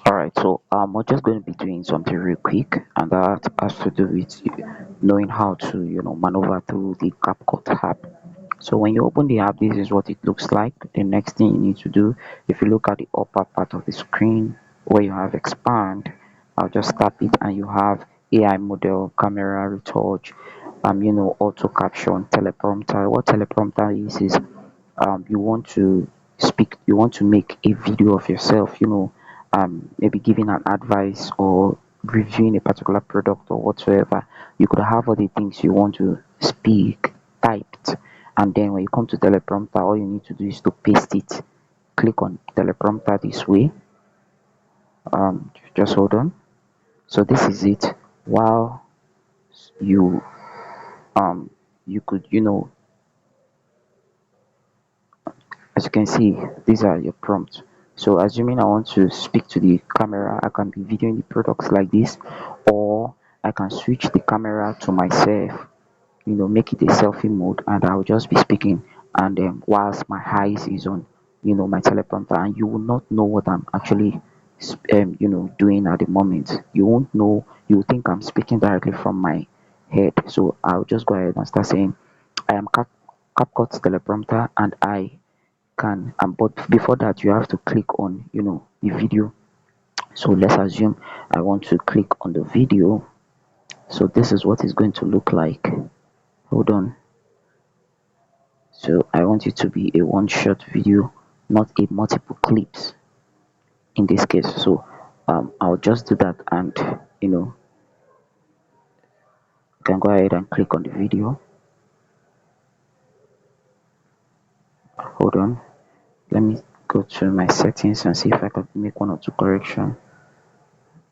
All right, so we're just going to be doing something real quick, and that has to do with knowing how to, maneuver through the Capcut app. So when you open the app, this is what it looks like. The next thing you need to do, if you look at the upper part of the screen where you have expand, I'll just tap it, and you have AI model, camera, retouch, auto caption, teleprompter. What teleprompter is you want to speak, you want to make a video of yourself, maybe giving an advice or reviewing a particular product or whatsoever. You could have all the things you want to speak typed, and then when you come to teleprompter, all you need to do is to paste it. Click on teleprompter this way. Just hold on. So this is it. While you you could, as you can see, these are your prompts. So assuming I want to speak to the camera, I can be videoing the products like this, or I can switch the camera to myself, make it a selfie mode, and I'll just be speaking, and whilst my eyes is on, my teleprompter, and you will not know what I'm actually doing at the moment. You won't know. You will think I'm speaking directly from my head. So I'll just go ahead and start saying, I am CapCut teleprompter, and I can, but before that you have to click on, the video. So let's assume I want to click on the video. So this is what it's going to look like. Hold on. So I want it to be a one shot video, not a multiple clips in this case. So I'll just do that, and you can go ahead and click on the video. Hold on, let me go to my settings and see if I can make one or two correction.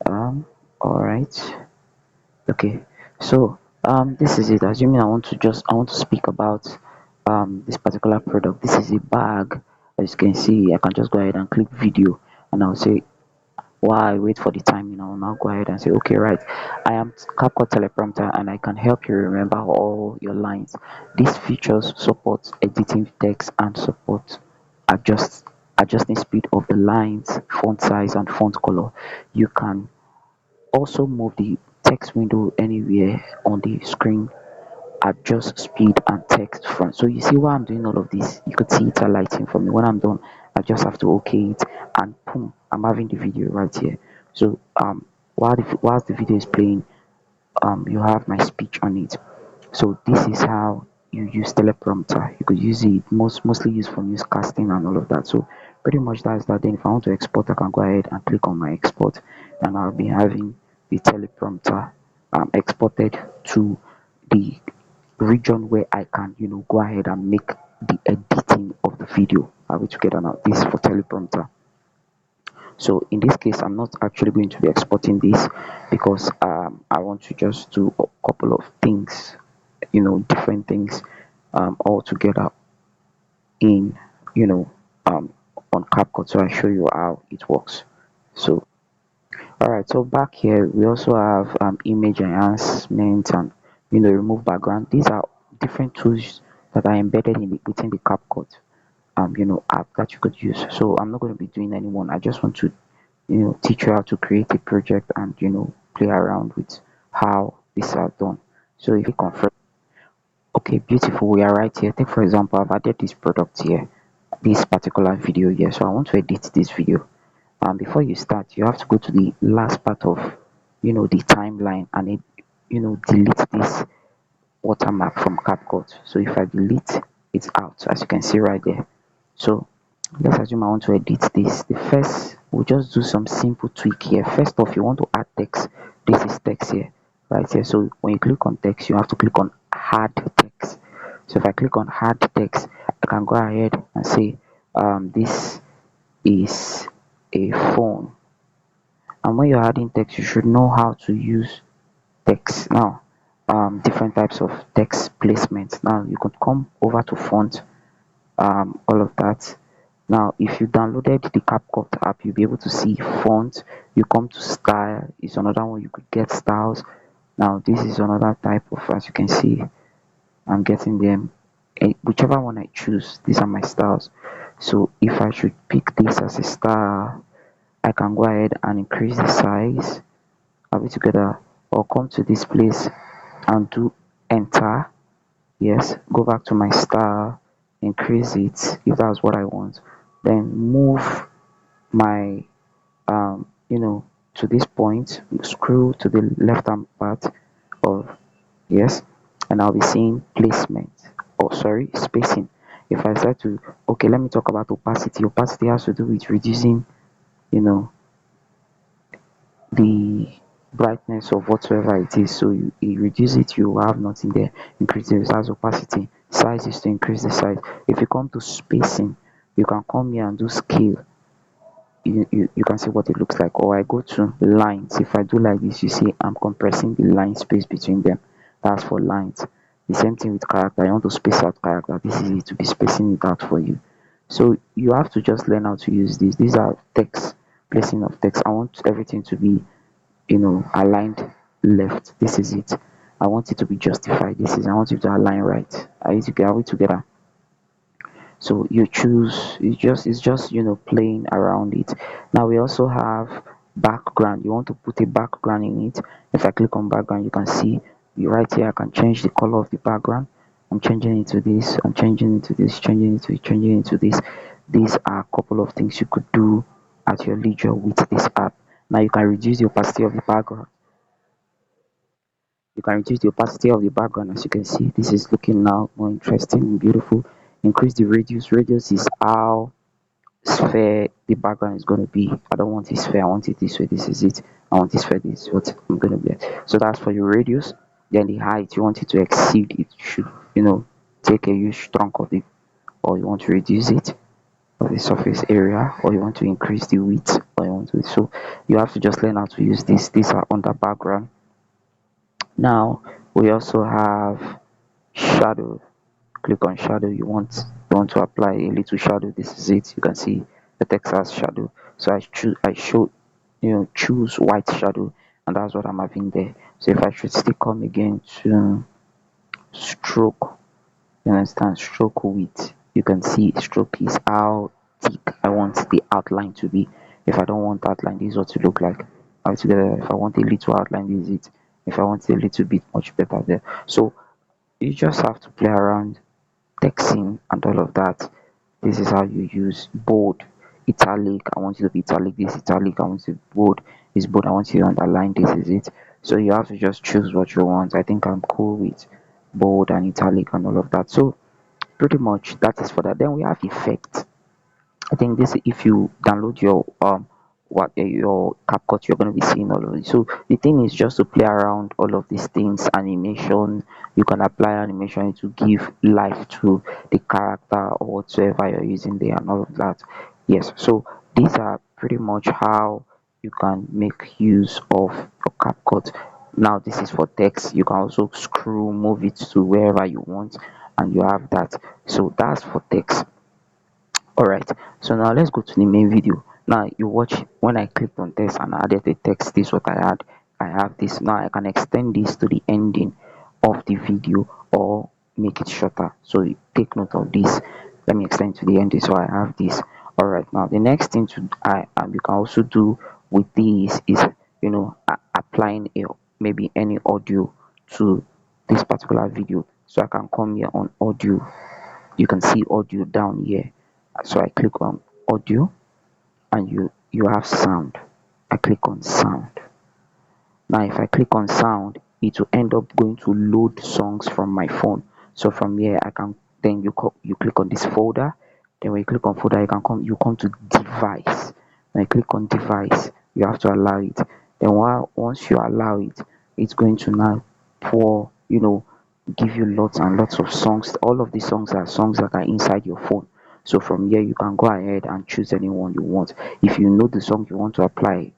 All right. Okay, so this is it. Assuming I want to speak about this particular product. This is a bag. As you can see, I can just go ahead and click video, and I'll say, while I wait for the timing, I'll now go ahead and say, okay, right, I am CapCut teleprompter, and I can help you remember all your lines. These features support editing text and support adjust adjusting speed of the lines, font size, and font color. You can also move the text window anywhere on the screen, adjust speed and text font. So you see why I'm doing all of this. You could see it highlighting for me. When I'm done, I just have to okay it, and boom, I'm having the video right here. So whilst the video is playing, you have my speech on it. So this is how you use teleprompter. You could use it mostly used for newscasting and all of that. So pretty much that's that. Then if I want to export, I can go ahead and click on my export, and I'll be having the teleprompter exported to the region where I can, go ahead and make the editing of the video. Are we together now? This is for teleprompter. So in this case, I'm not actually going to be exporting this, because I want to just do a couple of things, different things all together in, you know, um, on CapCut. So I show you how it works. So all right, so back here we also have image enhancement and, remove background. These are different tools that are embedded within the CapCut app that you could use. So I'm not going to be doing any one. I just want to, teach you how to create a project and, play around with how these are done. So if you confirm, okay, beautiful, we are right here. Take for example, I've added this product here, this particular video here. So I want to edit this video. Before you start, you have to go to the last part of, the timeline, and delete this watermark from CapCut. So if I delete it out, as you can see right there. So let's assume I want to edit this. The first, we'll just do some simple tweak here. First off, you want to add text. This is text here, right here. So when you click on text, you have to click on add text. So if I click on add text, I can go ahead and say, this is a phone. And when you're adding text, you should know how to use text. Now different types of text placement. Now you could come over to font, all of that. Now if you downloaded the CapCut app, you'll be able to see font. You come to style, is another one. You could get styles. Now this is another type of, as you can see, I'm getting them. Whichever one I choose, these are my styles. So if I should pick this as a style, I can go ahead and increase the size. Are we together? Or come to this place and do enter. Yes, go back to my style, increase it if that's what I want. Then move my you know, to this point, screw to the left hand part of, yes, and I'll be seeing placement, or sorry, spacing. If I start to, okay, let me talk about opacity. Opacity has to do with reducing, you know, the brightness of whatsoever it is. So you reduce it, you have nothing there. Increase the size. Opacity, size is to increase the size. If you come to spacing, you can come here and do scale. You can see what it looks like. Or I go to lines. If I do like this, you see I'm compressing the line space between them. That's for lines. The same thing with character. I want to space out character. This is it to be spacing it out for you. So you have to just learn how to use this. These are text, placing of text. I want everything to be, aligned left. This is it. I want it to be justified. This is, I want it to align right. Are we together? So you choose, it's just playing around it. Now we also have background. You want to put a background in it. If I click on background, you can see, you right here I can change the color of the background. I'm changing it to this, I'm changing it to this, changing it to this. These are a couple of things you could do at your leisure with this app. Now you can reduce the opacity of the background. You can reduce the opacity of the background. As you can see, this is looking now more interesting and beautiful. Increase the radius. Radius is how sphere the background is going to be. I don't want this sphere, I want it this way. This is it. I want this sphere, this is what I'm going to be at. So that's for your radius. Then the height, you want it to exceed, it should take a huge chunk of it, or you want to reduce it, of the surface area, or you want to increase the width, or you want to. So you have to just learn how to use this. These are under background. Now we also have shadow. Click on shadow. You want to apply a little shadow. This is it. You can see the text has shadow. So I choose white shadow, and that's what I'm having there. So if I should still come again to stroke, you understand, stroke width, you can see stroke is how thick I want the outline to be. If I don't want outline, this is what to look like. Altogether, if I want a little outline, this is it. If I want a little bit much better there. So you just have to play around texting and all of that. This is how you use bold, italic. I want you to be italic. This italic. I want you to bold. This bold. I want you to underline. This is it. So you have to just choose what you want. I think I'm cool with bold and italic and all of that. So pretty much that is for that. Then we have effect. I think this, if you download your your Capcut, you're going to be seeing all of it. So the thing is just to play around all of these things. Animation, you can apply animation to give life to the character or whatsoever you're using there and all of that. Yes, so these are pretty much how you can make use of your Capcut. Now this is for text. You can also screw, move it to wherever you want, and you have that. So that's for text. Alright, so now let's go to the main video. Now you watch, when I clicked on text and added the text, this is what I had. I have this. Now I can extend this to the ending of the video or make it shorter. So you take note of this. Let me extend to the ending, so I have this. Alright, now the next thing to I you can also do with this is applying maybe any audio to this particular video. So I can come here on audio. You can see audio down here. So I click on audio, and you have sound. I click on sound. Now if I click on sound, it will end up going to load songs from my phone. So from here I can, then you click on this folder. Then when you click on folder, you come to device. When you click on device, you have to allow it. Then once you allow it, it's going to now pour, give you lots and lots of songs. All of these songs are songs that are inside your phone. So from here you can go ahead and choose anyone you want. If you know the song you want to apply,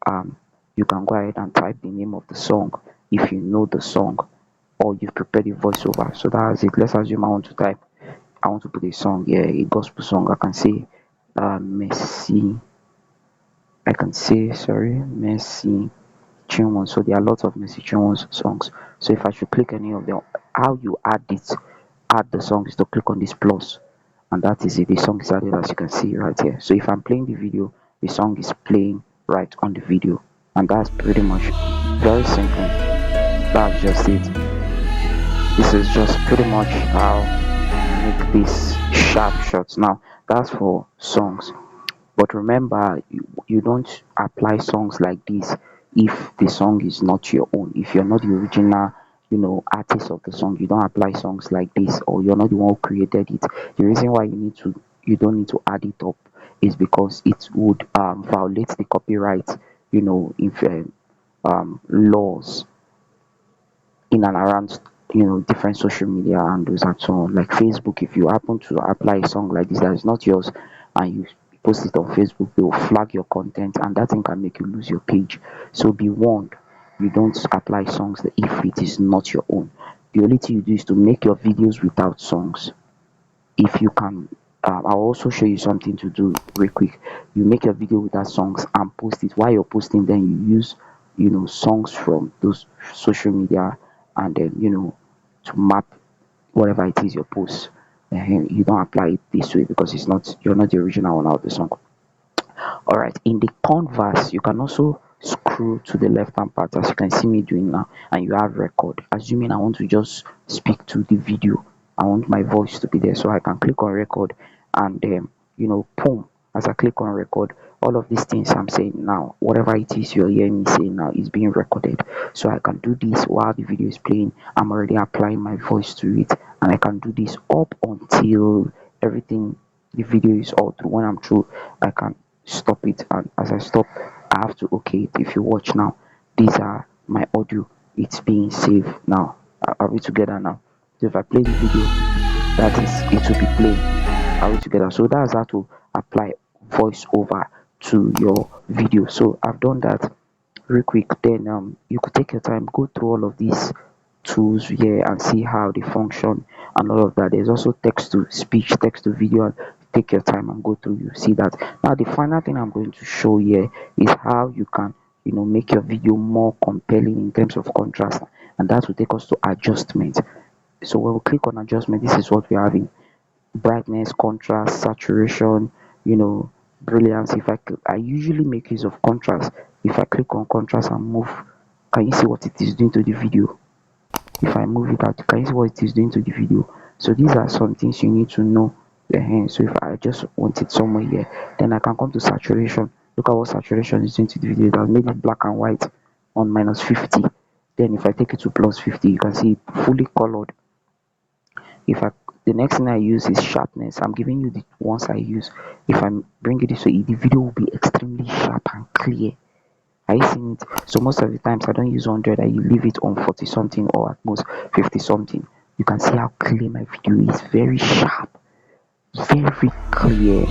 um you can go ahead and type the name of the song if you know the song, or you've prepared the voiceover. So that's it. Let's assume I want to put a song here, a gospel song. I can say Messi. I can say, sorry, Messi Chinwon. So there are lots of Messi Chinwon songs. So if I should click any of them, how you add the song is to click on this plus, and that is it. The song is added, as you can see right here. So if I'm playing the video, the song is playing right on the video. And that's pretty much very simple. That's just it. This is just pretty much how you make these sharp shots. Now that's for songs. But remember, you don't apply songs like this if the song is not your own. If you're not the original, artist of the song, you don't apply songs like this, or you're not the one who created it. The reason why you don't need to add it up is because it would violate the copyright, if laws in and around different social media handles and so on. Like Facebook, if you happen to apply a song like this that is not yours and you post it on Facebook, they will flag your content and that thing can make you lose your page. So be warned, you don't apply songs if it is not your own. The only thing you do is to make your videos without songs. If you can, I'll also show you something to do real quick. You make your video without songs and post it. While you're posting, then you use songs from those social media, and then to map whatever it is you post. You don't apply it this way because you're not the original owner of the song. All right, in the canvas you can also scroll to the left hand part as you can see me doing now, and you have record. Assuming I want to just speak to the video, I want my voice to be there, so I can click on record, and boom, as I click on record, all of these things I'm saying now, whatever it is you're hearing me saying now, is being recorded. So I can do this while the video is playing. I'm already applying my voice to it, and I can do this up until everything, the video is all through. When I'm through, I can stop it, and as I stop, I have to okay it. If you watch now, these are my audio, it's being saved now. Are we together now? So if I play the video, that is, it will be playing. Are we together? So that's how to apply voiceover to your video. So I've done that real quick. Then you could take your time, go through all of these tools here and see how they function and all of that. There's also text to speech, text to video, and take your time and go through, you see that. Now the final thing I'm going to show here is how you can make your video more compelling in terms of contrast, and that will take us to adjustment. So when we click on adjustment, this is what we're having: brightness, contrast, saturation, you know brilliance. I usually make use of contrast. If I click on contrast and move, can you see what it is doing to the video? If I move it out, can you see what it is doing to the video? So these are some things you need to know. So if I just want it somewhere here, then I can come to saturation. Look at what saturation is doing to the video. It has made it black and white on -50. Then if I take it to +50, you can see it fully colored. If I The next thing I use is sharpness. I'm giving you the ones I use. If I bring it this way, the video will be extremely sharp and clear. Are you seeing it? So most of the times I don't use 100, I leave it on 40 something or at most 50 something. You can see how clear my video is. Very sharp, very clear.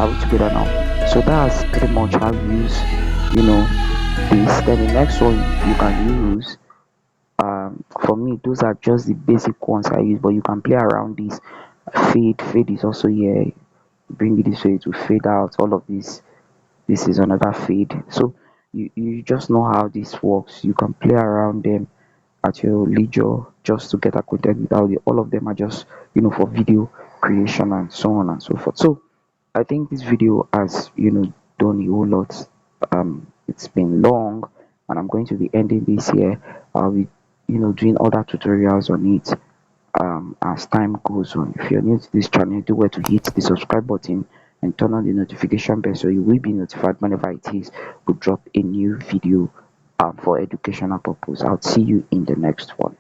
Are we together now? So that's pretty much how you use this. Then the next one you can use, for me, those are just the basic ones I use, but you can play around this. Fade is also here. Bring it this way to fade out. All of this is another fade. So you just know how this works. You can play around them at your leisure, just to get acquainted with all of them are just for video creation and so on and so forth. So I think this video has done a whole lot. It's been long, and I'm going to be ending this here. I'll be doing other tutorials on it as time goes on. If you're new to this channel, do well to hit the subscribe button and turn on the notification bell, so you will be notified whenever it is we drop a new video for educational purpose. I'll see you in the next one.